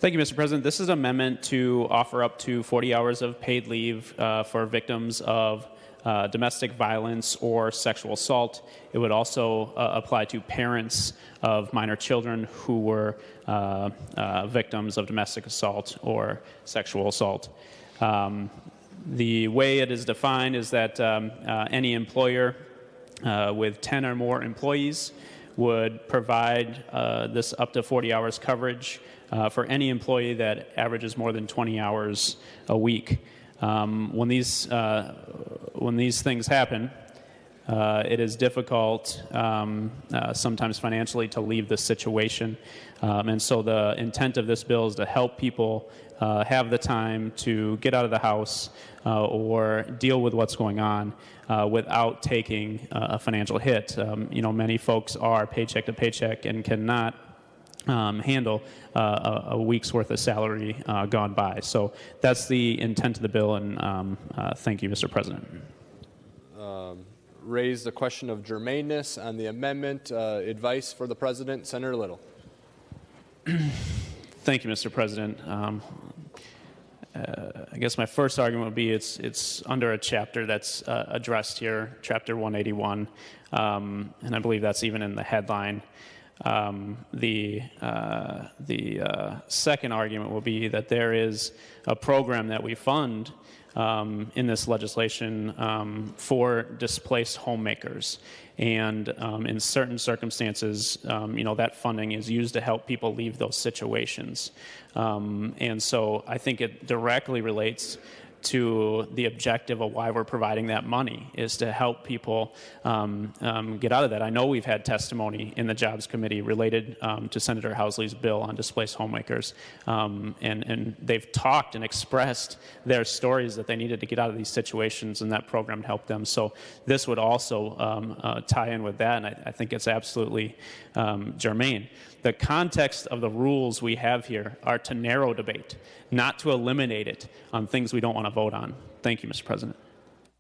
Thank you, Mr. President. This is an amendment to offer up to 40 hours of paid leave for victims of domestic violence or sexual assault. It would also apply to parents of minor children who were victims of domestic assault or sexual assault. The way it is defined is that any employer with 10 or more employees would provide this up to 40 hours coverage for any employee that averages more than 20 hours a week. When these things happen, it is difficult sometimes financially to leave the situation. And so the intent of this bill is to help people have the time to get out of the house or deal with what's going on without taking a financial hit. Many folks are paycheck to paycheck and cannot handle a week's worth of salary gone by. So that's the intent of the bill, and thank you, Mr. President. Raise the question of germaneness on the amendment. Advice for the President, Senator Little. Thank you, Mr. President. I guess my first argument would be it's under a chapter that's addressed here, Chapter 181, and I believe that's even in the headline. The second argument will be that there is a program that we fund in this legislation for displaced homemakers. And in certain circumstances, that funding is used to help people leave those situations. And so I think it directly relates to the objective of why we're providing that money, is to help people get out of that. I know we've had testimony in the Jobs Committee related to Senator Housley's bill on displaced homemakers, and they've talked and expressed their stories that they needed to get out of these situations, and that program helped them. So this would also tie in with that, and I think it's absolutely germane. The context of the rules we have here are to narrow debate, not to eliminate it on things we don't want to vote on. Thank you, Mr. President.